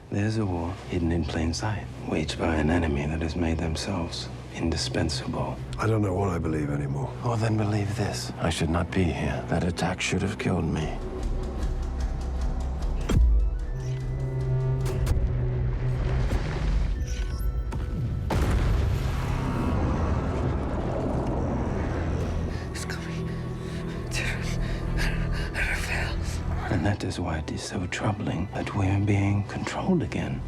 There's a war hidden in plain sight, waged by an enemy that has made themselves indispensable. I don't know what I believe anymore. Well, then believe this. I should not be here. That attack should have killed me. And that is why it is so troubling that we are being controlled again.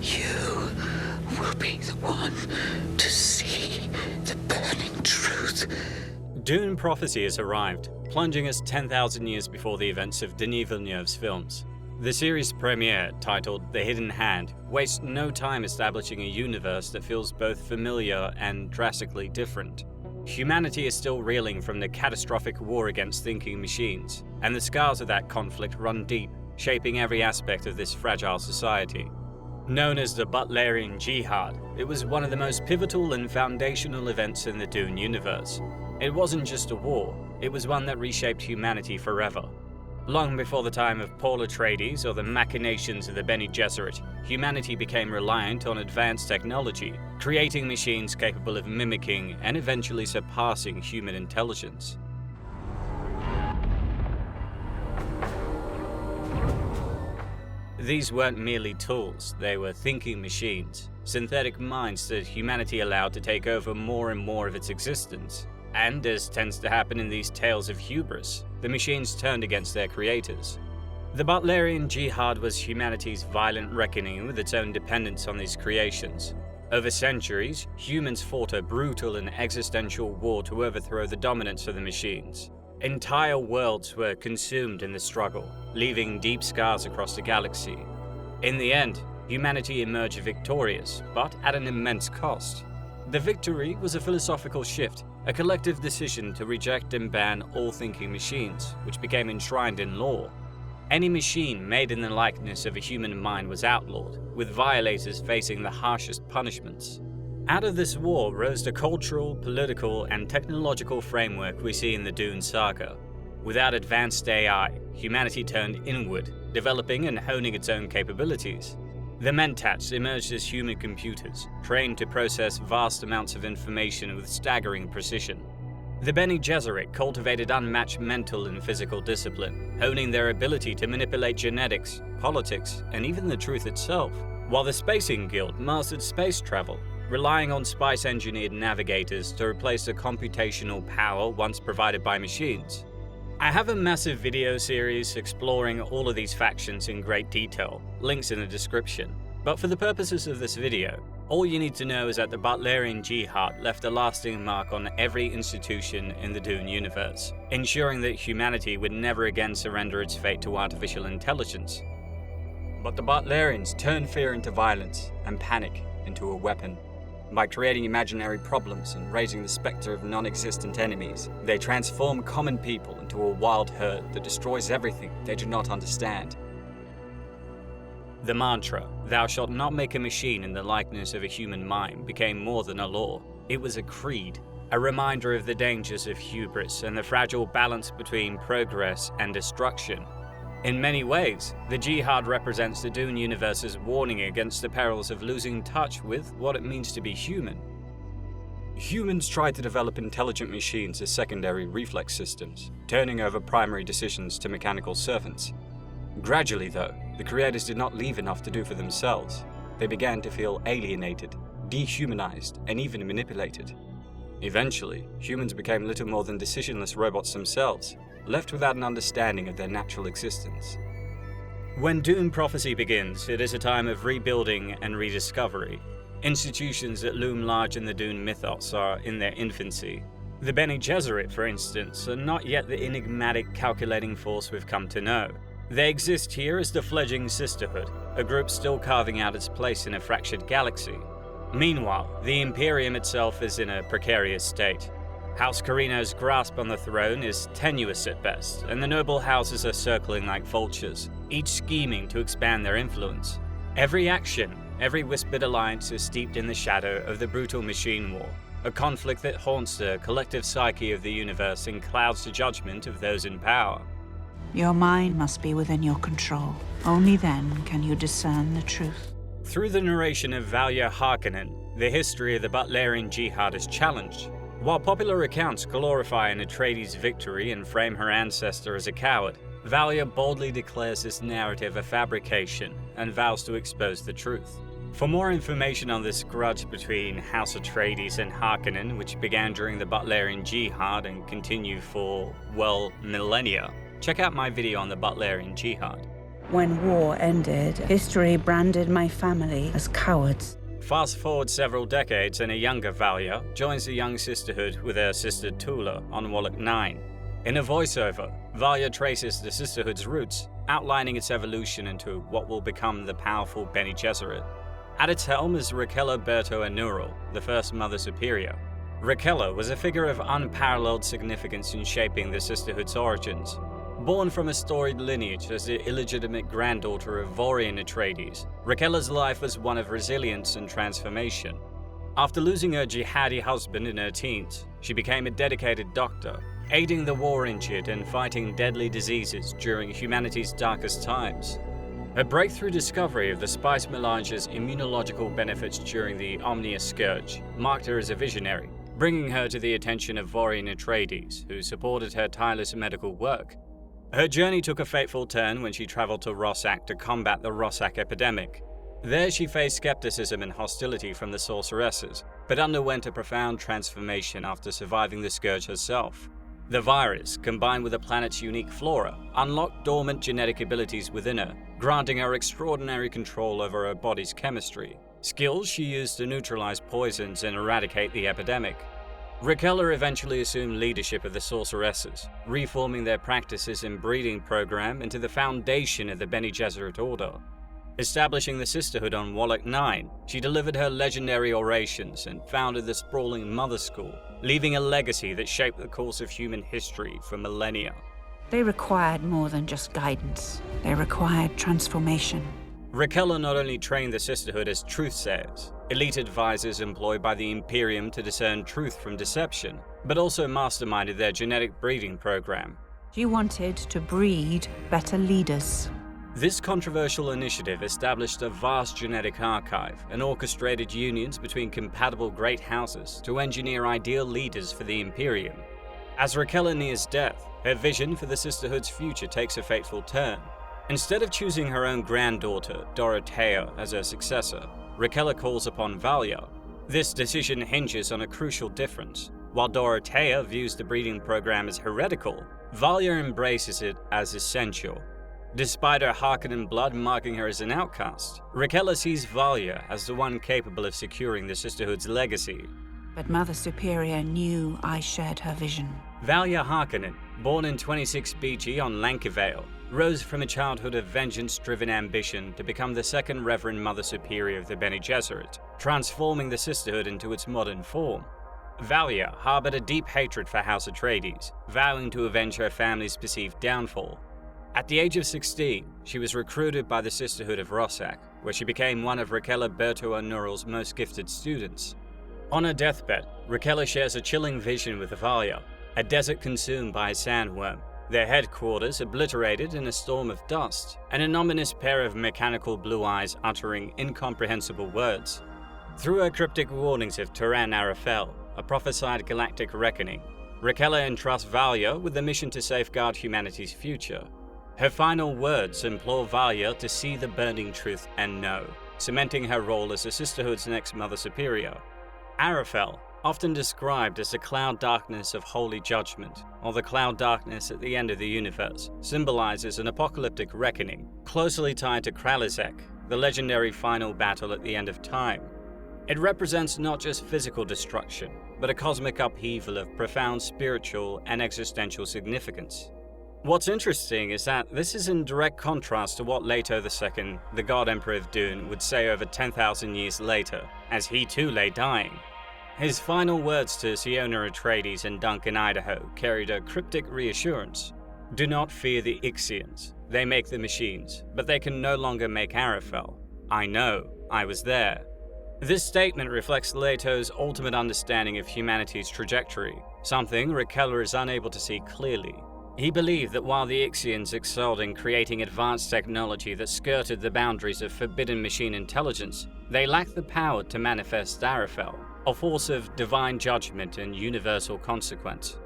You will be the one to see the burning truth. Dune prophecy has arrived, plunging us 10,000 years before the events of Denis Villeneuve's films. The series premiere, titled The Hidden Hand, wastes no time establishing a universe that feels both familiar and drastically different. Humanity is still reeling from the catastrophic war against thinking machines, and the scars of that conflict run deep, shaping every aspect of this fragile society. Known as the Butlerian Jihad, it was one of the most pivotal and foundational events in the Dune universe. It wasn't just a war, it was one that reshaped humanity forever. Long before the time of Paul Atreides or the machinations of the Bene Gesserit, humanity became reliant on advanced technology, creating machines capable of mimicking and eventually surpassing human intelligence. These weren't merely tools, they were thinking machines, synthetic minds that humanity allowed to take over more and more of its existence. And, as tends to happen in these tales of hubris, the machines turned against their creators. The Butlerian Jihad was humanity's violent reckoning with its own dependence on these creations. Over centuries, humans fought a brutal and existential war to overthrow the dominance of the machines. Entire worlds were consumed in the struggle, leaving deep scars across the galaxy. In the end, humanity emerged victorious, but at an immense cost. The victory was a philosophical shift, a collective decision to reject and ban all thinking machines, which became enshrined in law. Any machine made in the likeness of a human mind was outlawed, with violators facing the harshest punishments. Out of this war rose the cultural, political, and technological framework we see in the Dune saga. Without advanced AI, humanity turned inward, developing and honing its own capabilities. The Mentats emerged as human computers, trained to process vast amounts of information with staggering precision. The Bene Gesserit cultivated unmatched mental and physical discipline, honing their ability to manipulate genetics, politics, and even the truth itself, while the Spacing Guild mastered space travel, relying on spice-engineered navigators to replace the computational power once provided by machines. I have a massive video series exploring all of these factions in great detail, links in the description. But for the purposes of this video, all you need to know is that the Butlerian Jihad left a lasting mark on every institution in the Dune universe, ensuring that humanity would never again surrender its fate to artificial intelligence. But the Butlerians turned fear into violence and panic into a weapon. By creating imaginary problems and raising the specter of non-existent enemies, they transform common people into a wild herd that destroys everything they do not understand. The mantra, "Thou shalt not make a machine in the likeness of a human mind," became more than a law. It was a creed, a reminder of the dangers of hubris and the fragile balance between progress and destruction. In many ways, the Jihad represents the Dune universe's warning against the perils of losing touch with what it means to be human. Humans tried to develop intelligent machines as secondary reflex systems, turning over primary decisions to mechanical servants. Gradually, though, the creators did not leave enough to do for themselves. They began to feel alienated, dehumanized, and even manipulated. Eventually, humans became little more than decisionless robots themselves, left without an understanding of their natural existence. When Dune prophecy begins, it is a time of rebuilding and rediscovery. Institutions that loom large in the Dune mythos are in their infancy. The Bene Gesserit, for instance, are not yet the enigmatic, calculating force we've come to know. They exist here as the fledgling Sisterhood, a group still carving out its place in a fractured galaxy. Meanwhile, the Imperium itself is in a precarious state. House Carino's grasp on the throne is tenuous at best, and the noble houses are circling like vultures, each scheming to expand their influence. Every action, every whispered alliance is steeped in the shadow of the brutal machine war, a conflict that haunts the collective psyche of the universe and clouds the judgment of those in power. Your mind must be within your control. Only then can you discern the truth. Through the narration of Valia Harkonnen, the history of the Butlerian Jihad is challenged. While popular accounts glorify an Atreides' victory and frame her ancestor as a coward, Valia boldly declares this narrative a fabrication and vows to expose the truth. For more information on this grudge between House Atreides and Harkonnen, which began during the Butlerian Jihad and continued for, well, millennia, check out my video on the Butlerian Jihad. When war ended, history branded my family as cowards. Fast forward several decades and a younger Valia joins the young sisterhood with her sister Tula on Wallach 9. In a voiceover, Valia traces the sisterhood's roots, outlining its evolution into what will become the powerful Bene Gesserit. At its helm is Raella Berto Anuril, the first Mother Superior. Raella was a figure of unparalleled significance in shaping the sisterhood's origins. Born from a storied lineage as the illegitimate granddaughter of Vorian Atreides, Raella's life was one of resilience and transformation. After losing her jihadi husband in her teens, she became a dedicated doctor, aiding the war-injured and fighting deadly diseases during humanity's darkest times. Her breakthrough discovery of the spice melange's immunological benefits during the Omnia Scourge marked her as a visionary, bringing her to the attention of Vorian Atreides, who supported her tireless medical work. Her journey took a fateful turn when she traveled to Rossack to combat the Rossack epidemic. There she faced skepticism and hostility from the sorceresses, but underwent a profound transformation after surviving the scourge herself. The virus, combined with the planet's unique flora, unlocked dormant genetic abilities within her, granting her extraordinary control over her body's chemistry, skills she used to neutralize poisons and eradicate the epidemic. Raella eventually assumed leadership of the sorceresses, reforming their practices and breeding program into the foundation of the Bene Gesserit order. Establishing the sisterhood on Wallach 9, she delivered her legendary orations and founded the sprawling Mother School, leaving a legacy that shaped the course of human history for millennia. They required more than just guidance. They required transformation. Raella not only trained the sisterhood as truthsayers, elite advisors employed by the Imperium to discern truth from deception, but also masterminded their genetic breeding program. She wanted to breed better leaders. This controversial initiative established a vast genetic archive and orchestrated unions between compatible great houses to engineer ideal leaders for the Imperium. As Raella nears death, her vision for the sisterhood's future takes a fateful turn. Instead of choosing her own granddaughter, Dorothea, as her successor, Raella calls upon Valia. This decision hinges on a crucial difference. While Dorothea views the breeding program as heretical, Valia embraces it as essential. Despite her Harkonnen blood marking her as an outcast, Raella sees Valia as the one capable of securing the sisterhood's legacy. But Mother Superior knew I shared her vision. Valia Harkonnen, born in 26 BG on Lankivale, rose from a childhood of vengeance-driven ambition to become the second Reverend Mother Superior of the Bene Gesserit, transforming the sisterhood into its modern form. Valia harbored a deep hatred for House Atreides, vowing to avenge her family's perceived downfall. At the age of 16, she was recruited by the Sisterhood of Rossack, where she became one of Raella Berto Anuril's most gifted students. On her deathbed, Raella shares a chilling vision with Valia, a desert consumed by a sandworm, their headquarters obliterated in a storm of dust, and an ominous pair of mechanical blue eyes uttering incomprehensible words. Through her cryptic warnings of Turan Arafel, a prophesied galactic reckoning, Raella entrusts Valia with the mission to safeguard humanity's future. Her final words implore Valia to see the burning truth and know, cementing her role as the sisterhood's next Mother Superior. Arafel, often described as the cloud darkness of holy judgment, or the cloud darkness at the end of the universe, symbolizes an apocalyptic reckoning, closely tied to Kralizek, the legendary final battle at the end of time. It represents not just physical destruction, but a cosmic upheaval of profound spiritual and existential significance. What's interesting is that this is in direct contrast to what Leto II, the God Emperor of Dune, would say over 10,000 years later, as he too lay dying. His final words to Siona Atreides and Duncan Idaho carried a cryptic reassurance. Do not fear the Ixians. They make the machines, but they can no longer make Arafel. I know. I was there. This statement reflects Leto's ultimate understanding of humanity's trajectory, something Raella is unable to see clearly. He believed that while the Ixians excelled in creating advanced technology that skirted the boundaries of forbidden machine intelligence, they lacked the power to manifest Darafel, a force of divine judgment and universal consequence.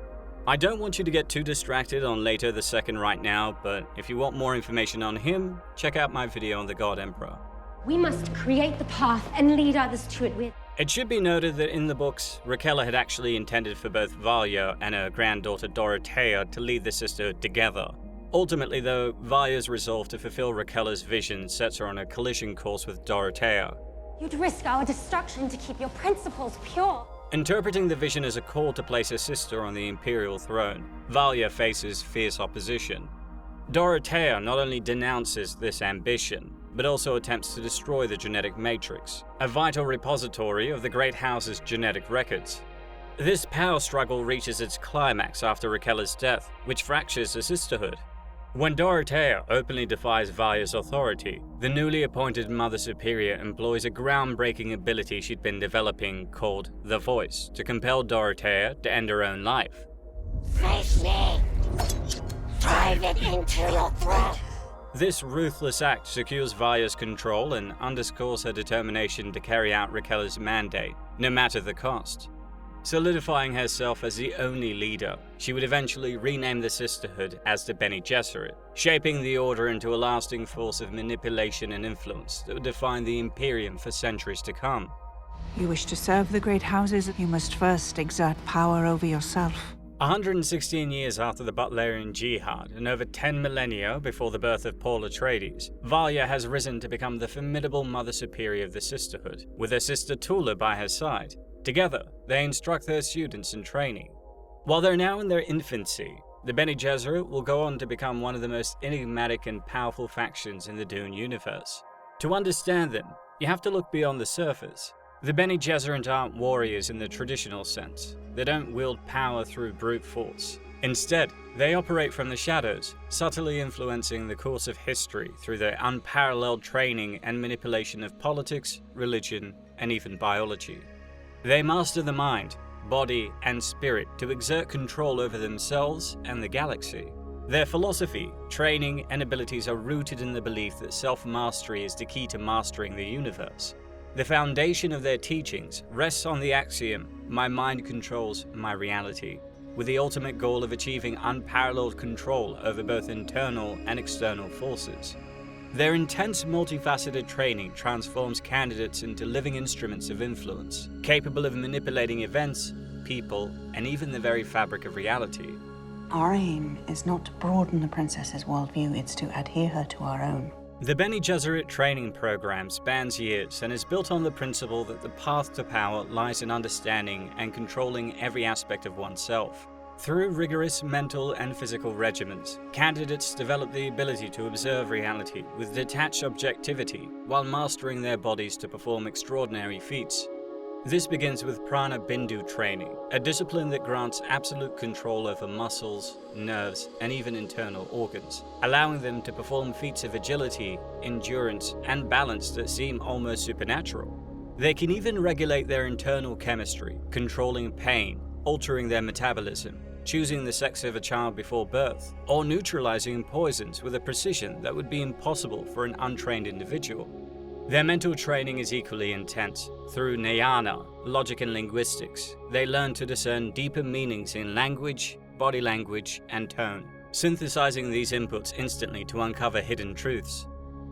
I don't want you to get too distracted on Leto II right now, but if you want more information on him, check out my video on the God Emperor. We must create the path and lead others to it with. It should be noted that in the books, Raella had actually intended for both Valia and her granddaughter Dorothea to lead the sisterhood together. Ultimately though, Valia's resolve to fulfill Raella's vision sets her on a collision course with Dorothea. You'd risk our destruction to keep your principles pure. Interpreting the vision as a call to place her sister on the imperial throne, Valia faces fierce opposition. Dorothea not only denounces this ambition, but also attempts to destroy the genetic matrix, a vital repository of the Great House's genetic records. This power struggle reaches its climax after Raella's death, which fractures the sisterhood. When Dorothea openly defies Valia's authority, the newly appointed Mother Superior employs a groundbreaking ability she'd been developing called the Voice to compel Dorothea to end her own life. Face me! Private imperial threat! This ruthless act secures Valia's control and underscores her determination to carry out Raella's mandate, no matter the cost. Solidifying herself as the only leader, she would eventually rename the sisterhood as the Bene Gesserit, shaping the order into a lasting force of manipulation and influence that would define the Imperium for centuries to come. You wish to serve the great houses, you must first exert power over yourself. 116 years after the Butlerian Jihad, and over 10 millennia before the birth of Paul Atreides, Valia has risen to become the formidable Mother Superior of the Sisterhood, with her sister Tula by her side. Together, they instruct their students in training. While they're now in their infancy, the Bene Gesserit will go on to become one of the most enigmatic and powerful factions in the Dune universe. To understand them, you have to look beyond the surface. The Bene Gesserit aren't warriors in the traditional sense. They don't wield power through brute force. Instead, they operate from the shadows, subtly influencing the course of history through their unparalleled training and manipulation of politics, religion, and even biology. They master the mind, body, and spirit to exert control over themselves and the galaxy. Their philosophy, training, and abilities are rooted in the belief that self-mastery is the key to mastering the universe. The foundation of their teachings rests on the axiom, "My mind controls my reality," with the ultimate goal of achieving unparalleled control over both internal and external forces. Their intense, multifaceted training transforms candidates into living instruments of influence, capable of manipulating events, people, and even the very fabric of reality. Our aim is not to broaden the princess's worldview, it's to adhere her to our own. The Bene Gesserit training program spans years and is built on the principle that the path to power lies in understanding and controlling every aspect of oneself. Through rigorous mental and physical regimens, candidates develop the ability to observe reality with detached objectivity while mastering their bodies to perform extraordinary feats. This begins with Prana Bindu training, a discipline that grants absolute control over muscles, nerves, and even internal organs, allowing them to perform feats of agility, endurance, and balance that seem almost supernatural. They can even regulate their internal chemistry, controlling pain, altering their metabolism, choosing the sex of a child before birth, or neutralizing poisons with a precision that would be impossible for an untrained individual. Their mental training is equally intense. Through Niyat, logic and linguistics, they learn to discern deeper meanings in language, body language, and tone, synthesizing these inputs instantly to uncover hidden truths.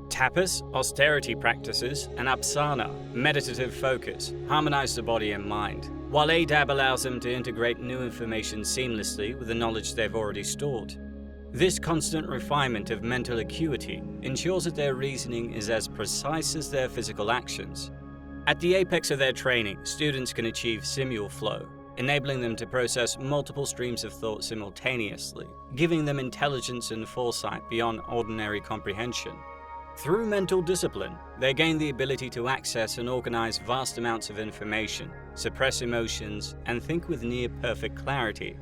Tapas, austerity practices, and Apsana, meditative focus, harmonize the body and mind, while Adab allows them to integrate new information seamlessly with the knowledge they've already stored. This constant refinement of mental acuity ensures that their reasoning is as precise as their physical actions. At the apex of their training, students can achieve simul flow, enabling them to process multiple streams of thought simultaneously, giving them intelligence and foresight beyond ordinary comprehension. Through mental discipline, they gain the ability to access and organize vast amounts of information, suppress emotions, and think with near-perfect clarity.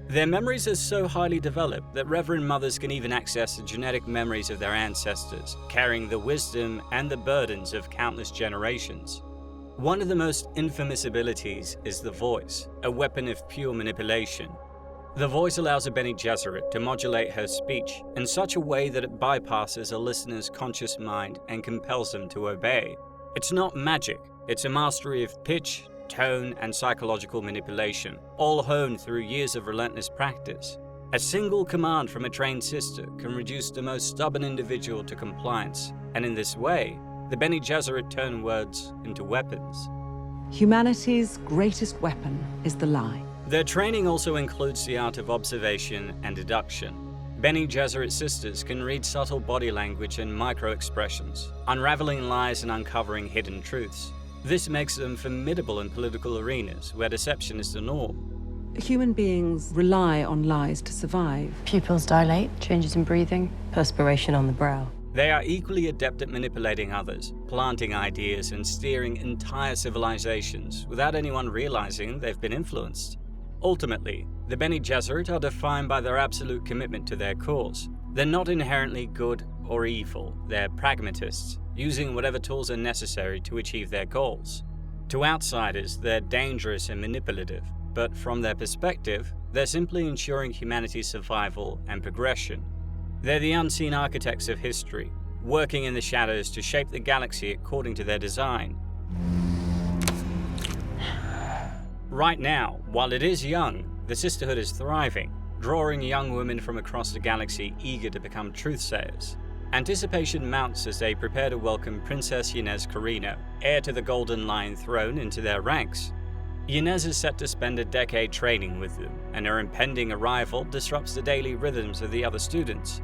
Their memories are so highly developed that Reverend Mothers can even access the genetic memories of their ancestors, carrying the wisdom and the burdens of countless generations. One of the most infamous abilities is the voice, a weapon of pure manipulation. The voice allows a Bene Gesserit to modulate her speech in such a way that it bypasses a listener's conscious mind and compels them to obey. It's not magic, it's a mastery of pitch, tone, and psychological manipulation, all honed through years of relentless practice. A single command from a trained sister can reduce the most stubborn individual to compliance, and in this way, the Bene Gesserit turn words into weapons. Humanity's greatest weapon is the lie. Their training also includes the art of observation and deduction. Bene Gesserit sisters can read subtle body language and micro-expressions, unraveling lies and uncovering hidden truths. This makes them formidable in political arenas where deception is the norm. Human beings rely on lies to survive. Pupils dilate, changes in breathing, perspiration on the brow. They are equally adept at manipulating others, planting ideas and steering entire civilizations without anyone realizing they've been influenced. Ultimately, the Bene Gesserit are defined by their absolute commitment to their cause. They're not inherently good or evil, they're pragmatists, using whatever tools are necessary to achieve their goals. To outsiders, they're dangerous and manipulative, but from their perspective, they're simply ensuring humanity's survival and progression. They're the unseen architects of history, working in the shadows to shape the galaxy according to their design. Right now, while it is young, the Sisterhood is thriving, drawing young women from across the galaxy eager to become truthsayers. Anticipation mounts as they prepare to welcome Princess Inez Carino, heir to the Golden Lion throne, into their ranks. Inez is set to spend a decade training with them, and her impending arrival disrupts the daily rhythms of the other students.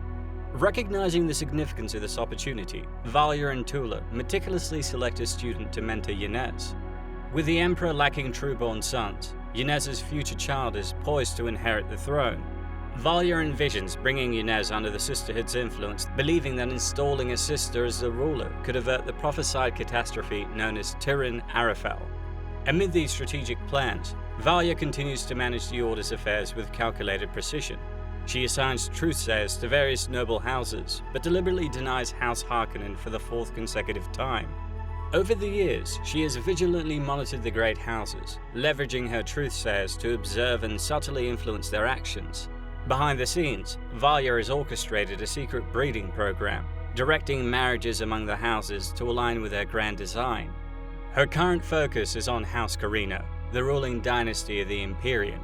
Recognizing the significance of this opportunity, Valia and Tula meticulously select a student to mentor Inez. With the Emperor lacking true-born sons, Inez's future child is poised to inherit the throne. Valia envisions bringing Inez under the Sisterhood's influence, believing that installing a sister as the ruler could avert the prophesied catastrophe known as Tyrann Arafel. Amid these strategic plans, Valia continues to manage the Order's affairs with calculated precision. She assigns truthsayers to various noble houses, but deliberately denies House Harkonnen for the fourth consecutive time. Over the years, she has vigilantly monitored the great houses, leveraging her truthsayers to observe and subtly influence their actions. Behind the scenes, Valia has orchestrated a secret breeding program, directing marriages among the houses to align with their grand design. Her current focus is on House Carino, the ruling dynasty of the Imperium.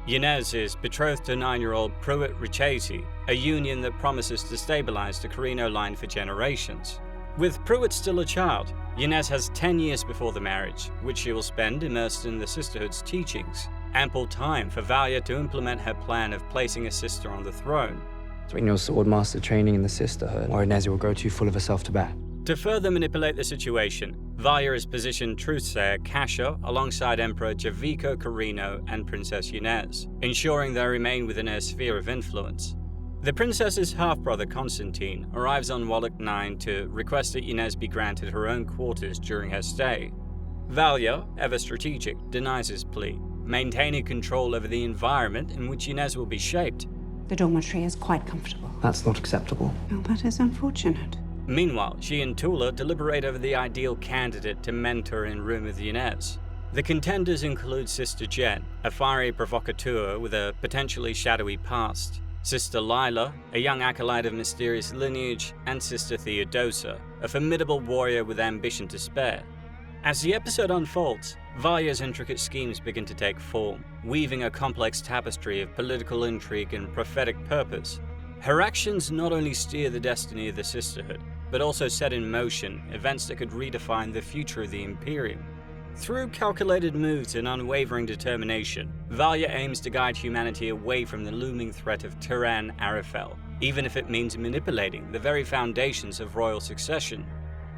Inez is betrothed to 9-year-old Pruitt Richesi, a union that promises to stabilize the Carino line for generations. With Pruitt still a child, Inez has 10 years before the marriage, which she will spend immersed in the Sisterhood's teachings. Ample time for Valia to implement her plan of placing a sister on the throne. During your swordmaster training in the Sisterhood, or Inez will grow too full of herself to bear. To further manipulate the situation, Valia has positioned truthsayer Kasha alongside Emperor Javico Carino and Princess Inez, ensuring they remain within her sphere of influence. The princess's half-brother Constantine arrives on Wallach 9 to request that Inez be granted her own quarters during her stay. Valia, ever strategic, denies his plea, maintaining control over the environment in which Inez will be shaped. The dormitory is quite comfortable. That's not acceptable. Well, that is unfortunate. Meanwhile, she and Tula deliberate over the ideal candidate to mentor in room with Inez. The contenders include Sister Jen, a fiery provocateur with a potentially shadowy past, Sister Lila, a young acolyte of mysterious lineage, and Sister Theodosa, a formidable warrior with ambition to spare. As the episode unfolds, Valia's intricate schemes begin to take form, weaving a complex tapestry of political intrigue and prophetic purpose. Her actions not only steer the destiny of the Sisterhood, but also set in motion events that could redefine the future of the Imperium. Through calculated moves and unwavering determination, Valia aims to guide humanity away from the looming threat of Tyrann Arafel, even if it means manipulating the very foundations of royal succession.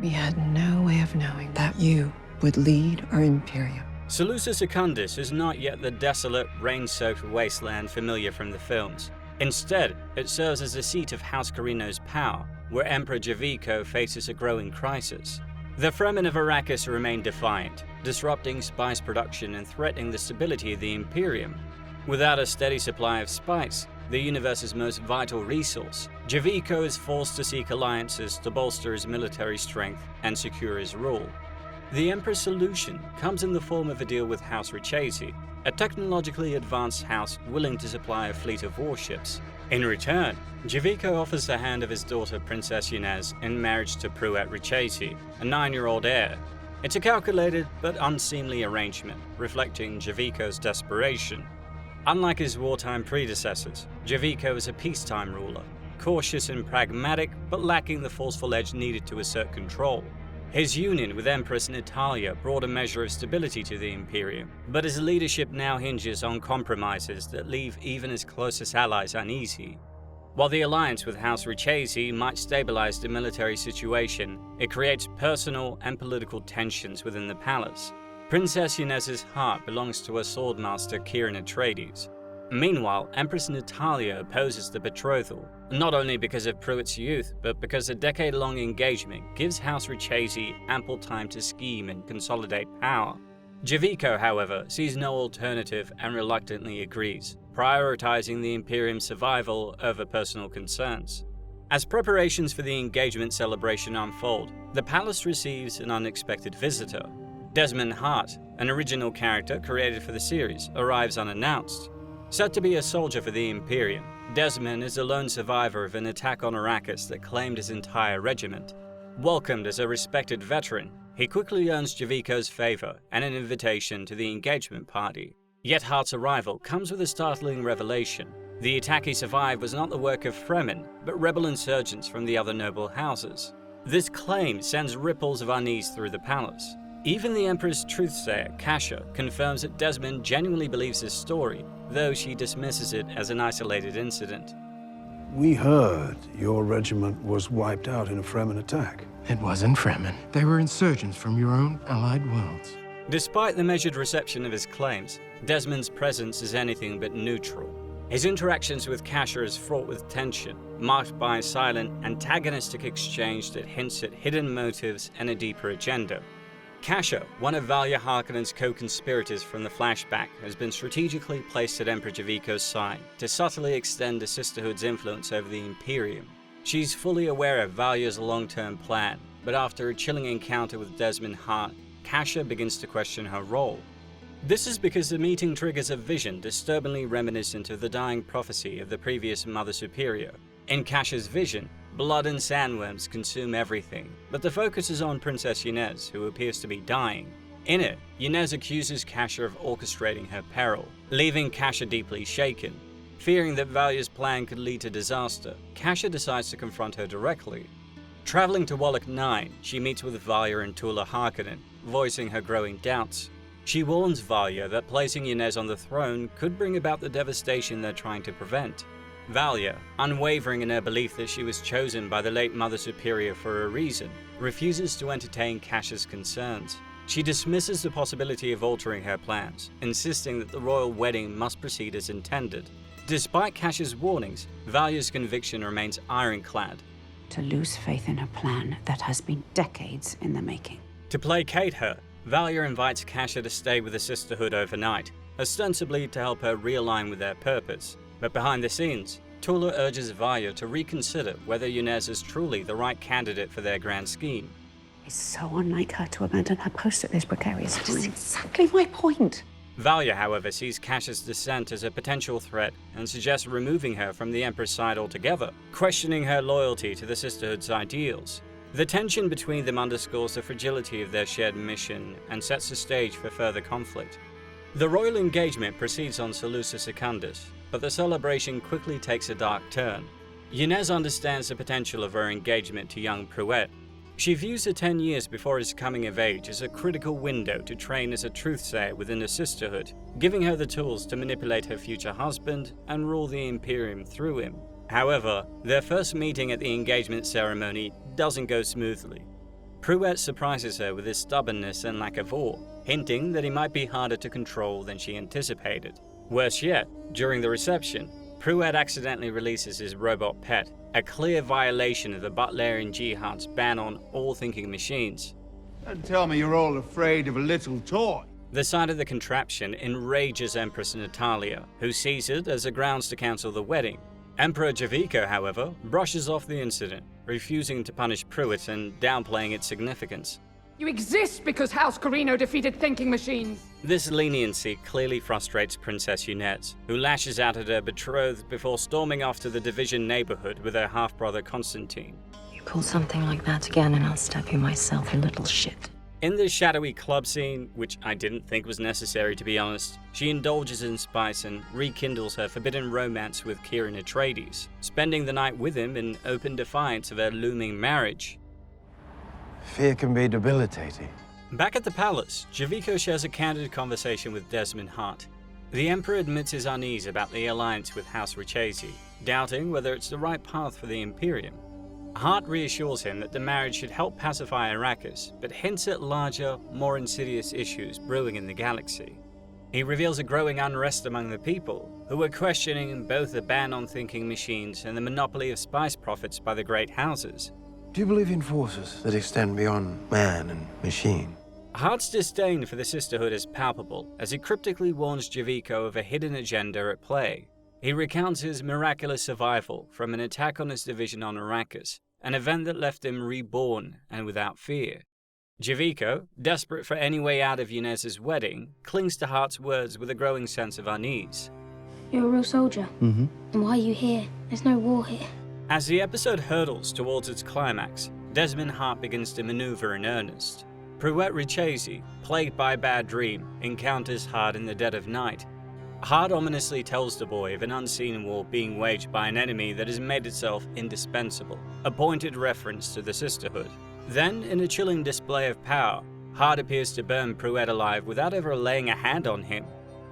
We had no way of knowing that you would lead our Imperium. Seleucia Secundus is not yet the desolate, rain-soaked wasteland familiar from the films. Instead, it serves as the seat of House Carino's power, where Emperor Javico faces a growing crisis. The Fremen of Arrakis remain defiant, disrupting spice production and threatening the stability of the Imperium. Without a steady supply of spice, the universe's most vital resource, Javico is forced to seek alliances to bolster his military strength and secure his rule. The Emperor's solution comes in the form of a deal with House Richesi, a technologically advanced house willing to supply a fleet of warships. In return, Javico offers the hand of his daughter Princess Inez in marriage to Pruett Richesi, a 9-year-old heir. It's a calculated but unseemly arrangement, reflecting Javico's desperation. Unlike his wartime predecessors, Javico is a peacetime ruler, cautious and pragmatic, but lacking the forceful edge needed to assert control. His union with Empress Natalia brought a measure of stability to the Imperium, but his leadership now hinges on compromises that leave even his closest allies uneasy. While the alliance with House Richesi might stabilize the military situation, it creates personal and political tensions within the palace. Princess Inez's heart belongs to her swordmaster Kieran Atreides. Meanwhile, Empress Natalia opposes the betrothal, not only because of Pruett's youth, but because a decade-long engagement gives House Richesi ample time to scheme and consolidate power. Javico, however, sees no alternative and reluctantly agrees, prioritizing the Imperium's survival over personal concerns. As preparations for the engagement celebration unfold, the palace receives an unexpected visitor. Desmond Hart, an original character created for the series, arrives unannounced. Said to be a soldier for the Imperium, Desmond is a lone survivor of an attack on Arrakis that claimed his entire regiment. Welcomed as a respected veteran, he quickly earns Javico's favor and an invitation to the engagement party. Yet Hart's arrival comes with a startling revelation. The attack he survived was not the work of Fremen, but rebel insurgents from the other noble houses. This claim sends ripples of unease through the palace. Even the Emperor's truthsayer, Kasha, confirms that Desmond genuinely believes his story, though she dismisses it as an isolated incident. We heard your regiment was wiped out in a Fremen attack. It wasn't Fremen. They were insurgents from your own allied worlds. Despite the measured reception of his claims, Desmond's presence is anything but neutral. His interactions with Kasha is fraught with tension, marked by a silent, antagonistic exchange that hints at hidden motives and a deeper agenda. Kasha, one of Valia Harkonnen's co-conspirators from the flashback, has been strategically placed at Emperor Javico's side to subtly extend the Sisterhood's influence over the Imperium. She's fully aware of Valia's long-term plan, but after a chilling encounter with Desmond Hart, Kasha begins to question her role. This is because the meeting triggers a vision disturbingly reminiscent of the dying prophecy of the previous Mother Superior. In Kasha's vision, blood and sandworms consume everything, but the focus is on Princess Inez, who appears to be dying. In it, Inez accuses Kasha of orchestrating her peril, leaving Kasha deeply shaken. Fearing that Valia's plan could lead to disaster, Kasha decides to confront her directly. Traveling to Wallach 9, she meets with Valia and Tula Harkonnen, voicing her growing doubts. She warns Valia that placing Inez on the throne could bring about the devastation they're trying to prevent. Valia, unwavering in her belief that she was chosen by the late Mother Superior for a reason, refuses to entertain Kasha's concerns. She dismisses the possibility of altering her plans, insisting that the royal wedding must proceed as intended. Despite Kasha's warnings, Valia's conviction remains ironclad. To lose faith in a plan that has been decades in the making. To placate her, Valia invites Kasha to stay with the Sisterhood overnight, ostensibly to help her realign with their purpose. But behind the scenes, Tula urges Valia to reconsider whether Inez is truly the right candidate for their grand scheme. It's so unlike her to abandon her post at this precarious time. That's exactly my point. Valia, however, sees Kasha's dissent as a potential threat and suggests removing her from the Emperor's side altogether, questioning her loyalty to the Sisterhood's ideals. The tension between them underscores the fragility of their shared mission and sets the stage for further conflict. The royal engagement proceeds on Seleucia Secundus, but the celebration quickly takes a dark turn. Inez understands the potential of her engagement to young Pruett. She views the 10 years before his coming of age as a critical window to train as a truthsayer within the Sisterhood, giving her the tools to manipulate her future husband and rule the Imperium through him. However, their first meeting at the engagement ceremony doesn't go smoothly. Pruett surprises her with his stubbornness and lack of awe, hinting that he might be harder to control than she anticipated. Worse yet, during the reception, Pruett accidentally releases his robot pet, a clear violation of the Butlerian Jihad's ban on all thinking machines. Don't tell me you're all afraid of a little toy. The sight of the contraption enrages Empress Natalia, who sees it as a grounds to cancel the wedding. Emperor Javico, however, brushes off the incident, refusing to punish Pruett and downplaying its significance. You exist because House Corino defeated thinking machines. This leniency clearly frustrates Princess Niyat, who lashes out at her betrothed before storming off to the Division neighborhood with her half-brother Constantine. You pull something like that again and I'll stab you myself, you little shit. In the shadowy club scene, which I didn't think was necessary to be honest, she indulges in spice and rekindles her forbidden romance with Kieran Atreides, spending the night with him in open defiance of her looming marriage. Fear can be debilitating. Back at the palace, Javico shares a candid conversation with Desmond Hart. The Emperor admits his unease about the alliance with House Richesi, doubting whether it's the right path for the Imperium. Hart reassures him that the marriage should help pacify Arrakis, but hints at larger, more insidious issues brewing in the galaxy. He reveals a growing unrest among the people, who are questioning both the ban on thinking machines and the monopoly of spice profits by the great houses. Do you believe in forces that extend beyond man and machine? Hart's disdain for the Sisterhood is palpable, as he cryptically warns Javico of a hidden agenda at play. He recounts his miraculous survival from an attack on his division on Arrakis, an event that left him reborn and without fear. Javico, desperate for any way out of Yunez's wedding, clings to Hart's words with a growing sense of unease. You're a real soldier. Mm-hmm. And why are you here? There's no war here. As the episode hurtles towards its climax, Desmond Hart begins to maneuver in earnest. Pruett Richesi, plagued by a bad dream, encounters Hart in the dead of night. Hart ominously tells the boy of an unseen war being waged by an enemy that has made itself indispensable, a pointed reference to the Sisterhood. Then, in a chilling display of power, Hart appears to burn Pruett alive without ever laying a hand on him.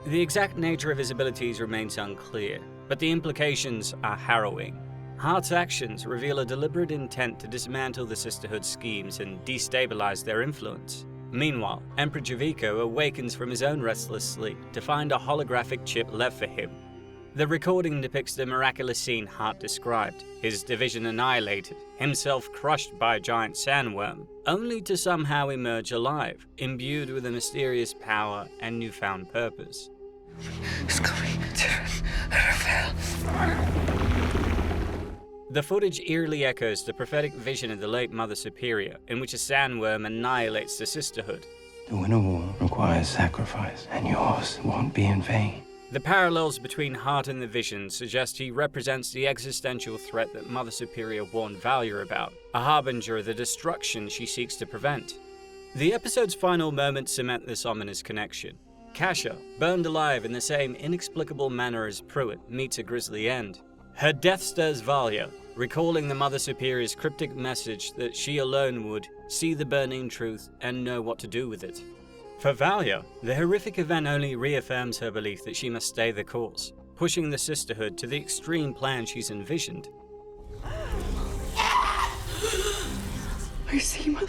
The exact nature of his abilities remains unclear, but the implications are harrowing. Hart's actions reveal a deliberate intent to dismantle the Sisterhood's schemes and destabilize their influence. Meanwhile, Emperor Javico awakens from his own restless sleep to find a holographic chip left for him. The recording depicts the miraculous scene Hart described, his division annihilated, himself crushed by a giant sandworm, only to somehow emerge alive, imbued with a mysterious power and newfound purpose. It's coming to Raella. The footage eerily echoes the prophetic vision of the late Mother Superior, in which a sandworm annihilates the Sisterhood. To win a war requires sacrifice, and yours won't be in vain. The parallels between Hart and the vision suggest he represents the existential threat that Mother Superior warned Valia about, a harbinger of the destruction she seeks to prevent. The episode's final moments cement this ominous connection. Kasha, burned alive in the same inexplicable manner as Pruett, meets a grisly end. Her death stirs Valia, recalling the Mother Superior's cryptic message that she alone would see the burning truth and know what to do with it. For Valia, the horrific event only reaffirms her belief that she must stay the course, pushing the Sisterhood to the extreme plan she's envisioned. I see, Mother.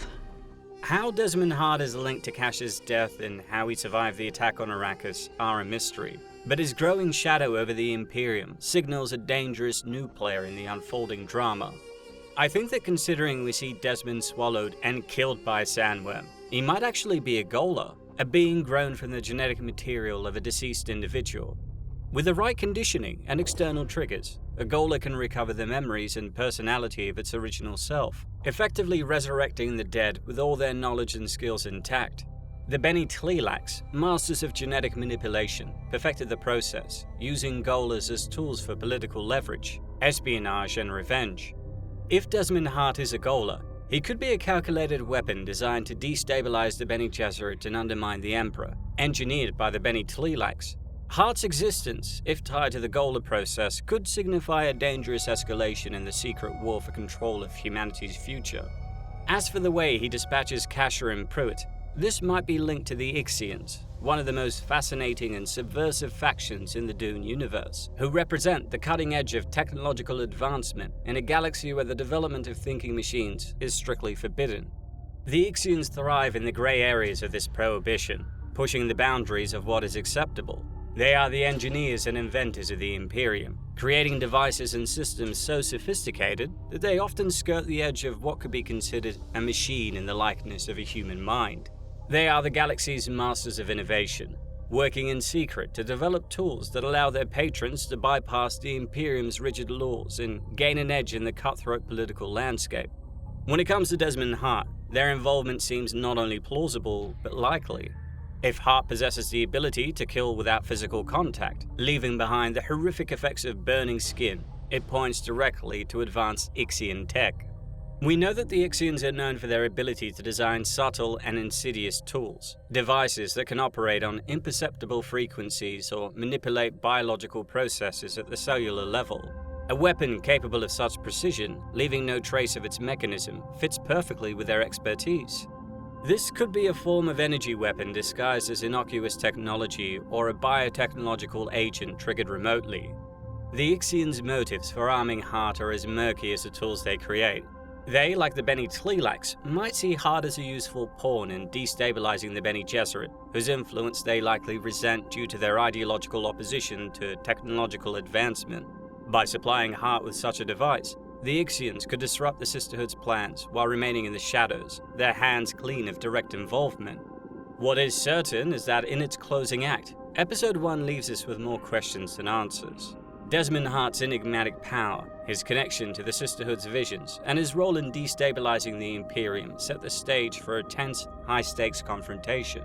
How Desmond Hart is linked to Kasha's death and how he survived the attack on Arrakis are a mystery, but his growing shadow over the Imperium signals a dangerous new player in the unfolding drama. I think that considering we see Desmond swallowed and killed by a sandworm, he might actually be a Gola, a being grown from the genetic material of a deceased individual. With the right conditioning and external triggers, a Gola can recover the memories and personality of its original self, effectively resurrecting the dead with all their knowledge and skills intact. The Bene Gesserit, masters of genetic manipulation, perfected the process, using Golas as tools for political leverage, espionage, and revenge. If Desmond Hart is a Gola, he could be a calculated weapon designed to destabilize the Bene Gesserit and undermine the Emperor, engineered by the Bene Gesserit. Hart's existence, if tied to the Gola process, could signify a dangerous escalation in the secret war for control of humanity's future. As for the way he dispatches Kasha and Pruett, this might be linked to the Ixians, one of the most fascinating and subversive factions in the Dune universe, who represent the cutting edge of technological advancement in a galaxy where the development of thinking machines is strictly forbidden. The Ixians thrive in the grey areas of this prohibition, pushing the boundaries of what is acceptable. They are the engineers and inventors of the Imperium, creating devices and systems so sophisticated that they often skirt the edge of what could be considered a machine in the likeness of a human mind. They are the galaxy's masters of innovation, working in secret to develop tools that allow their patrons to bypass the Imperium's rigid laws and gain an edge in the cutthroat political landscape. When it comes to Desmond Hart, Their involvement seems not only plausible, but likely. If Hart possesses the ability to kill without physical contact, leaving behind the horrific effects of burning skin, it points directly to advanced Ixian tech. We know that the Ixians are known for their ability to design subtle and insidious tools, devices that can operate on imperceptible frequencies or manipulate biological processes at the cellular level. A weapon capable of such precision, leaving no trace of its mechanism, fits perfectly with their expertise. This could be a form of energy weapon disguised as innocuous technology or a biotechnological agent triggered remotely. The Ixians' motives for arming Hart are as murky as the tools they create. They, like the Bene Gesserit, might see Hart as a useful pawn in destabilizing the Bene Gesserit, whose influence they likely resent due to their ideological opposition to technological advancement. By supplying Hart with such a device, the Ixians could disrupt the Sisterhood's plans while remaining in the shadows, their hands clean of direct involvement. What is certain is that in its closing act, Episode 1 leaves us with more questions than answers. Desmond Hart's enigmatic power, his connection to the Sisterhood's visions, and his role in destabilizing the Imperium set the stage for a tense, high-stakes confrontation.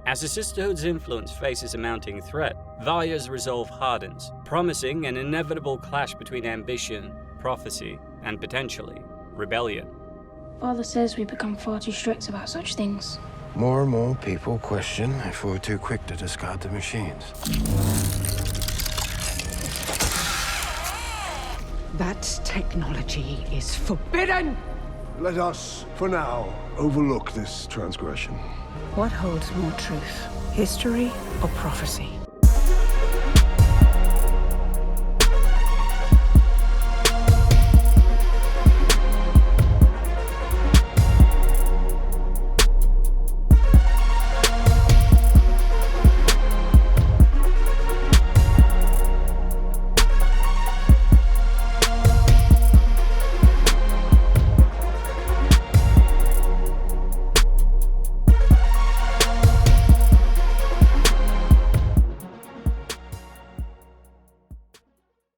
As the Sisterhood's influence faces a mounting threat, Valia's resolve hardens, promising an inevitable clash between ambition, prophecy, and potentially rebellion. Father says we become far too strict about such things. More and more people question if we're too quick to discard the machines. That technology is forbidden! Let us, for now, overlook this transgression. What holds more truth, history or prophecy?